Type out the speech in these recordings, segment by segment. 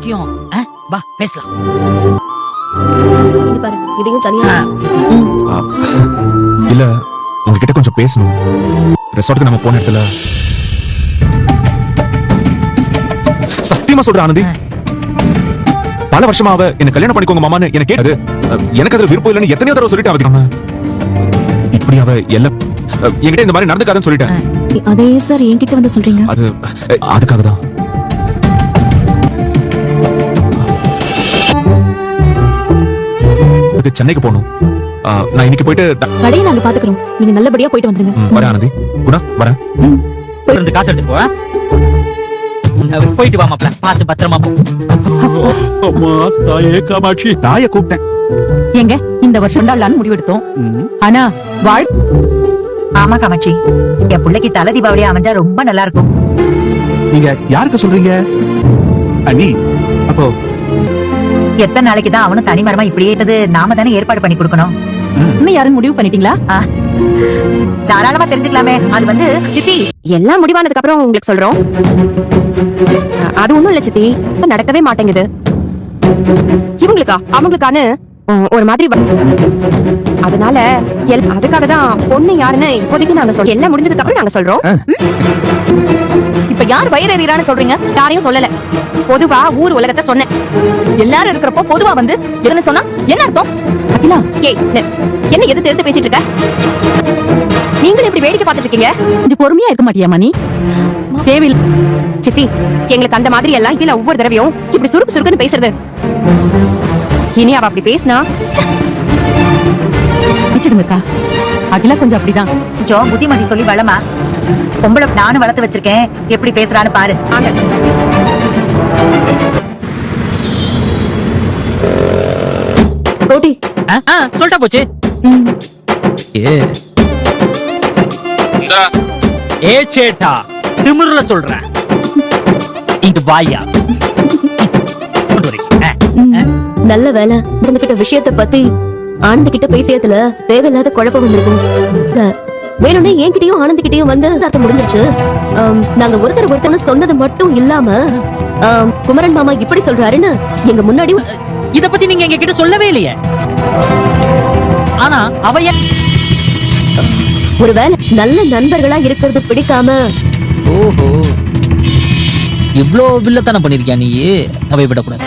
முக்கியம். வா பேசலாம். இது பாரு, இதையும் தனியா. இல்ல உங்ககிட்ட கொஞ்சம் பேசணும். ரெசார்ட்டுக்கு நம்ம போன இடத்துல சத்தியமா சொல்ற ஆனந்தி, பல வருஷமா அவ என்ன கல்யாணம் பண்ணிக்கோங்க மாமான்னு என்ன கேட்டது. எனக்கு அதுல விருப்பம் இல்லைன்னு எத்தனையோ தடவை சொல்லிட்டு அவ இப்படி அவ எல்லாம் என்கிட்ட இந்த மாதிரி நடந்துக்காதுன்னு சொல்லிட்டேன். அதே சார் என்கிட்ட வந்து சொல்றீங்க. அது அதுக்காக தான். சென்னைக்கு போகணும். நான் இன்னைக்கு போயிட்டு கடையை நாங்க பாத்துக்கிறோம். நீங்க நல்லபடியா போயிட்டு வந்துருங்க. வரேன் ஆனந்தி. குணா வரேன். ரெண்டு காசு எடுத்து போ. போயிட்டு வா மாப்ள. பார்த்து பத்திரமா போ. அம்மா தாயே காமாட்சி. தாயை கூப்பிட்டேன். எங்க இந்த வருஷம் தான் முடிவெடுத்தோம். ஆனா வாழ் ஆமா காமாட்சி, என் பிள்ளைக்கு தலை தீபாவளி அமைஞ்சா ரொம்ப நல்லா இருக்கும். நீங்க யாருக்கு சொல்றீங்க அண்ணி? அப்போ எத்தனை நாளைக்கு தான் அவனும் தனிமரமா இப்படியே இருந்தது? நாம தானே ஏற்பாடு பண்ணி கொடுக்கணும். இன்னும் யாரும் முடிவு பண்ணிட்டீங்களா? தாராளமா தெரிஞ்சுக்கலாமே. அது வந்து சித்தி, எல்லாம் முடிவானதுக்கு அப்புறம் உங்களுக்கு சொல்றோம். அது ஒண்ணும் இல்ல சித்தி, நடக்கவே மாட்டேங்குது. இவங்களுக்கா அவங்களுக்கான ஒரு மாதிரி அதனால அதுக்காக தான் பொண்ணு யாருன்னு இப்போதைக்கு நாங்க சொல்றோம். எல்லாம் முடிஞ்சதுக்கு அப்புறம் நாங்க சொல்றோம். இப்ப யார் வயிறு எறிறான்னு சொல்றீங்க? யாரையும் சொல்லல. பொதுவா ஊர் உலகத்தை சொன்னேன். எல்லாரும் இருக்கிறப்போ பொதுவா வந்து என்ன சொன்னா என்ன அர்த்தம்? அகிலா, என்ன எது தெரிந்து பேசிட்டு இருக்க? நீங்களும் இப்படி வேடிக்கை பார்த்துட்டு இருக்கீங்க. கொஞ்சம் பொறுமையா இருக்க மாட்டியாமா நீ? தேவையில்லை சித்தி, எங்களுக்கு அந்த மாதிரி எல்லாம் கீழே ஒவ்வொரு தடவையும் இப்படி சுருக்கு சுருக்குன்னு பேசுறது. இனி அவ அப்படி பேசினா வச்சிடுங்கக்கா. அகிலா கொஞ்சம் அப்படிதான். கொஞ்சம் புத்திமதி சொல்லி வளமா. பொம்பளை நானும் வளர்த்து வச்சிருக்கேன். எப்படி பேசுறான்னு பாரு. வாங்க. கோட்டி சொல்லிட்டா போச்சு. ஏ சேட்டா, திமிர்ல சொல்றேன். இங்க வாயா. நல்ல வேலை இருந்துகிட்ட விஷயத்த பத்தி ஆனந்த் கிட்ட பேசியதுல தேவையில்லாத குழப்பம் வந்திருக்கும். வேணும்னே என்கிட்டயும் ஆனந்த் கிட்டயும் வந்து அர்த்தம் முடிஞ்சிருச்சு. நாங்க ஒருத்தர் சொன்னது மட்டும் இல்லாம குமரன் மாமா இப்படி சொல்றாருன்னு எங்க முன்னாடி இத பத்தி நீங்க எங்க கிட்ட சொல்லவே இல்லையே. ஆனா அவைய ஒருவேளை நல்ல நண்பர்களா இருக்கிறது பிடிக்காம. ஓஹோ, இவ்ளோ வில்லத்தனம் பண்ணிருக்கியா நீ? அவை விடக்கூடாது.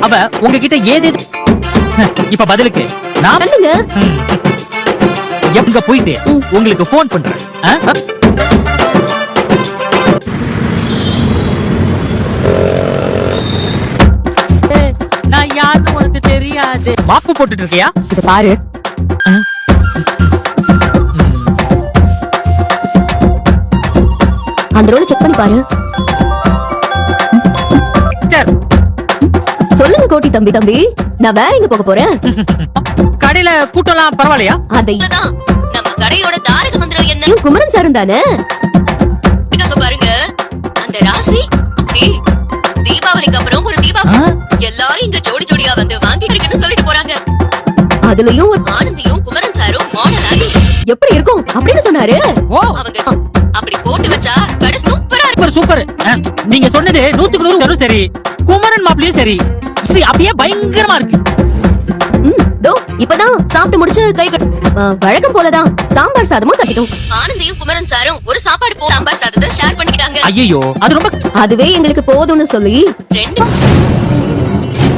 அவ உங்ககிட்ட ஏதே இப்ப பதிலுக்கு நான் பண்ணுங்க. எங்க போயிட்டு உங்களுக்கு போன் பண்றேன். நான் யாருன்னு உனக்கு தெரியாது. மாப்பு போட்டுட்டு இருக்கியா? இத பாரு. அந்த ரோல செக் பண்ணி பாரு. சொல்லுங்க கோட்டி தம்பி, நான் வேற எங்க போக போறேன்? கடையில கூட்டலாம் பரவாயில்லையா? அதான் நம்ம கடையோட தாரக மந்திரம் என்ன? குமரன் சாரும் தானே? பாருங்க அந்த ராசி. தீபாவளிக்கு அப்புறம் ஒரு தீபாவளி எல்லாரும் இங்க ஜோடி ஜோடியா வந்து வாங்கிட்டு இருக்கேன்னு சொல்லிட்டு போறாங்க. அதுலயும் ஆனந்தியும் குமரன் சாரும் மாடல் ஆகி எப்படி இருக்கும் அப்படின்னு சொன்னாரு. அவங்க அப்படி போட்டு வச்சா கடை சூப்பரா இருக்கும். சூப்பர். நீங்க சொன்னது 100க்கு 100 சரி. குமரன் மாப்பிளையும் சரி. அப்படியே பயங்கரமா இருக்கு. இப்பதான் சாப்பிட்டு முடிச்சு கை வழக்கம் போலதான் சாம்பார் சாதமும் தட்டிட்டோம். ஆனந்தியும் குமரன் சாரும் ஒரு சாப்பாடு போ சாம்பார் சாதத்தை ஷேர் பண்ணிக்கிட்டாங்க. ஐயோ, அது ரொம்ப அதுவே எங்களுக்கு போதும்னு சொல்லி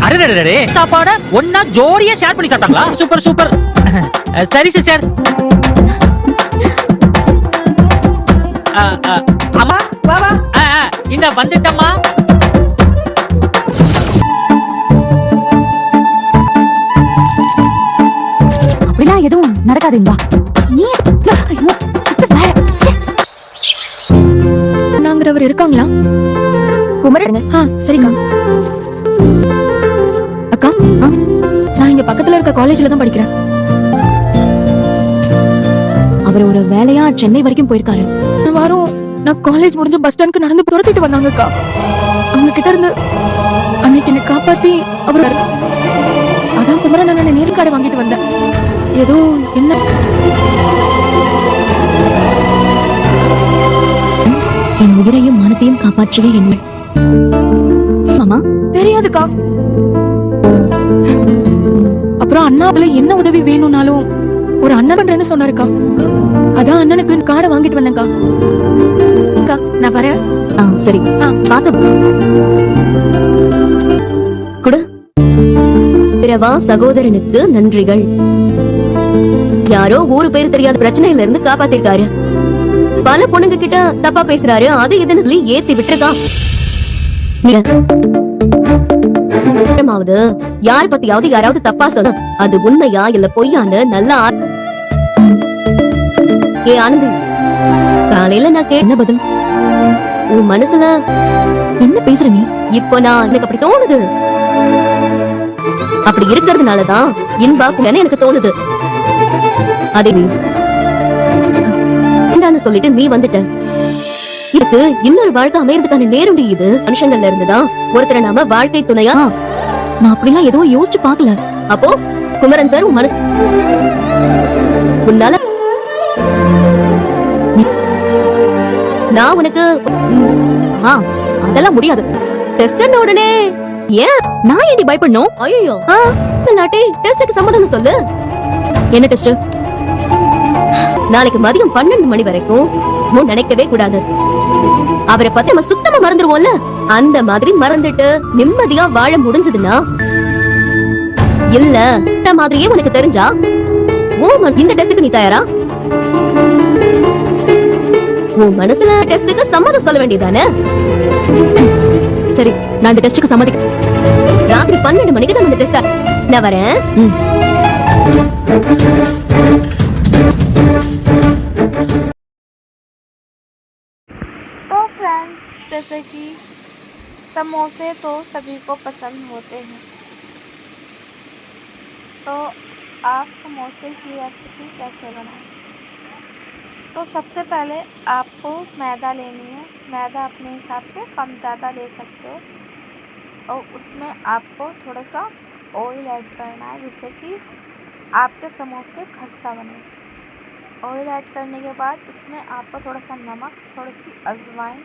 அரே சாப்பாட ஒன்னா ஜோடியா ஷேர் பண்ணி சாப்பிட்டாங்களா? Super super. சரி சிஸ்டர். அம்மா வா வா. இந்த வந்துட்டம்மா. அப்படிலாம் எதுவும் நடக்காதுங்க. நீ நாங்கிறவர் இருக்காங்களா? குமரன். சரிங்க அக்கா. நான் இங்க பக்கத்துல இருக்க காலேஜ்ல தான் படிக்கிறேன். அவர் ஒரு வேலையா சென்னை வரைக்கும் போயிருக்காரு. வாரம் நான் காலேஜ் முடிஞ்ச பஸ் ஸ்டாண்ட்க்கு நடந்து துரத்திட்டு வந்தாங்க அக்கா. அவங்க கிட்ட இருந்து அன்னைக்கு என்ன காப்பாத்தி அவர். அதான் குமரன் அண்ணனை நேரில் கார்டு வாங்கிட்டு வந்தேன். ஏதோ என்ன என் உயிரையும் மனத்தையும் காப்பாற்றிய என் மாமா தெரியாதுக்கா. அப்புறம் அண்ணா அதுல என்ன உதவி வேணும்னாலும் ஒரு அண்ணன் பண்றேன்னு சொன்னாருக்கா. அதான் அண்ணனுக்கு காடை வாங்கிட்டு வந்தேன்க்கா. அக்கா, நான் வரேன். சரி பாத்து குடு. பிறவா சகோதரனுக்கு நன்றிகள். யாரோ ஊரு பேர் தெரியாத பிரச்சனையில இருந்து காப்பாத்திருக்காரு. பல பொண்ணுங்க கிட்ட தப்பா பேசுறாரு, அது இதுன்னு சொல்லி ஏத்தி விட்டுருக்கா. யார் பத்தியாவது யாராவது தப்பா சொல்ல, அது உண்மையா இல்ல பொய்யான்னு நல்லா ஏ ஆனந்தி, காலையில நான் என்ன பதில்? உன் மனசுல என்ன பேசுற நீ? இப்போ நான் எனக்கு அப்படி தோணுது. அப்படி இருக்கிறதுனாலதான் இன்பா கூடன்னு எனக்கு தோணுது. அதே சொல்லிட்டு நீ வந்துட்ட. இதுக்கு இன்னொரு வாழ்க்கை அமையறதுக்கான நேரம் இது. மனுஷங்கள்ல இருந்துதான் ஒருத்தரை நாம வாழ்க்கை துணையா. நான் அப்படிலாம் எதுவும் யோசிச்சு பாக்கல. அப்போ குமரன் சார் உன் மனசு உன்னால நான் உனக்கு அதெல்லாம் முடியாது. டெஸ்ட் உடனே ஏன் நான் ஏன் பயப்படணும்? ஐயோ இல்லாட்டி டெஸ்டுக்கு சம்மதம் சொல்லு. என்ன டெஸ்ட்? நாளைக்கு மதியம் 12 மணி வரைக்கும் நினைக்கவே கூடாது. அவரை பத்தி நம்ம சுத்தமா மறந்துருவோம்ல, அந்த மாதிரி மறந்துட்டு நிம்மதியா வாழ முடிஞ்சதுன்னா இல்ல மாதிரியே உனக்கு தெரிஞ்சா இந்த டெஸ்டுக்கு நீ தயாரா? உன் மனசுல டெஸ்டுக்கு சம்மதம் சொல்ல வேண்டியதானே? சரி, நான் இந்த டெஸ்டுக்கு சம்மதிக்க. ராத்திரி 12 மணிக்கு தான் இந்த டெஸ்ட். நான் வரேன். तो फ्रेंड्स, जैसे कि समोसे तो सभी को पसंद होते हैं, तो आप समोसे की रेसिपी कैसे बनाएं? तो सबसे पहले आपको मैदा लेनी है। मैदा अपने हिसाब से कम ज़्यादा ले सकते हो, और उसमें आपको थोड़ा सा ऑयल ऐड करना है, जिससे कि आपके समोसे खस्ता बने। ऑयल ऐड करने के बाद उसमें आपको थोड़ा सा नमक, थोड़ी सी अजवाइन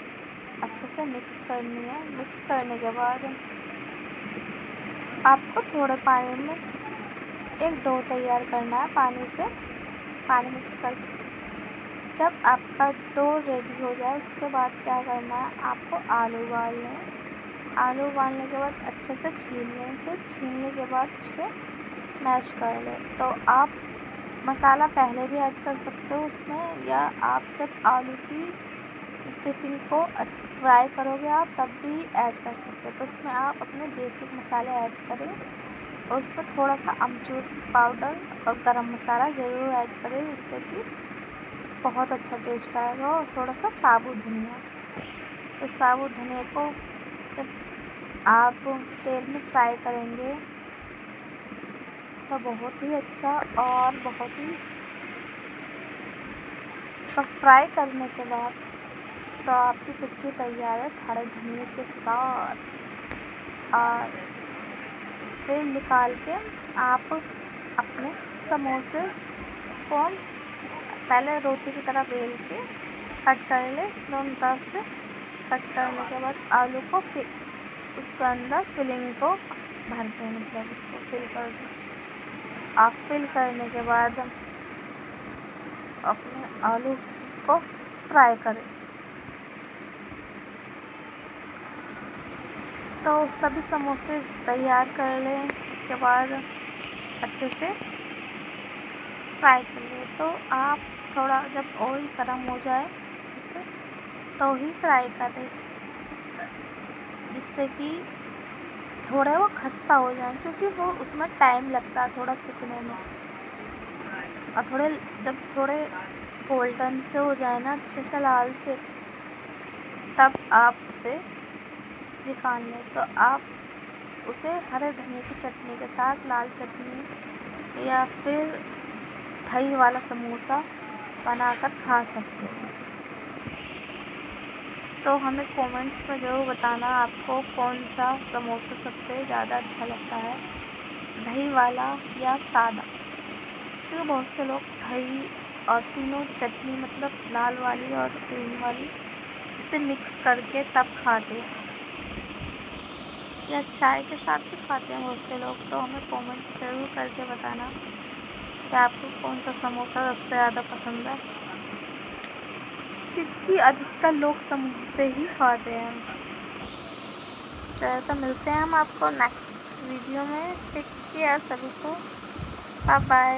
अच्छे से मिक्स करनी है। मिक्स करने के बाद आपको थोड़े पानी में एक डो तैयार करना है। पानी मिक्स करके जब आपका डो रेडी हो जाए, उसके बाद क्या करना है, आपको आलू उबालने हैं। आलू उबालने के बाद अच्छे से छील लें उसे। छीलने के बाद उसे मैश कर लें। तो आप मसाला पहले भी ऐड कर सकते हो उसमें, या आप जब आलू की स्टफिंग को फ्राई करोगे आप तब भी ऐड कर सकते हो। तो उसमें आप अपने बेसिक मसाले ऐड करें, और उसमें थोड़ा सा अमचूर पाउडर और गरम मसाला ज़रूर ऐड करें, जिससे कि बहुत अच्छा टेस्ट आएगा। और थोड़ा सा साबुत धनिया, तो साबुत धनिया को जब आप तेल में फ्राई करेंगे तो बहुत ही अच्छा और बहुत ही तो फ्राई करने के बाद तो आपकी टिक्की तैयार है खड़े धनिया के साथ। और फिर निकाल के आप अपने समोसे को पहले रोटी की तरह बेल के कट कर ले। दोनों तरफ से कट करने के बाद आलू को फिर उसके अंदर फिलिंग को भरते हैं, मतलब उसको फिल कर दें। आप फिल करने के बाद अपने आलू उसको फ्राई करें। तो सभी समोसे तैयार कर लें। उसके बाद अच्छे से फ्राई कर लें। तो आप थोड़ा जब ऑयल गर्म हो जाए अच्छे से तो ही फ्राई करें, जिससे कि थोड़े वो खस्ता हो जाए, क्योंकि वो उसमें टाइम लगता है थोड़ा सिकने में। और जब थोड़े गोल्डन से हो जाए ना, अच्छे से लाल से, तब आप उसे निकाल लें। तो आप उसे हरे धनिया की चटनी के साथ, लाल चटनी या फिर दही वाला समोसा बनाकर खा सकते हो। तो हमें कमेंट्स में ज़रूर बताना आपको कौन सा समोसा सबसे ज़्यादा अच्छा लगता है, दही वाला या सादा। क्योंकि बहुत से लोग दही और तीनों चटनी, मतलब लाल वाली और ग्रीन वाली, जिसे मिक्स करके तब खाते हैं। या चाय के साथ भी खाते हैं बहुत से लोग, तो हमें कमेंट ज़रूर करके बताना कि आपको कौन सा समोसा सबसे ज़्यादा पसंद है, क्योंकि अधिकतर लोग समोसे ही खाते हैं। तो मिलते हैं हम आपको नेक्स्ट वीडियो में। टेक केयर सभी को, बाय बाय।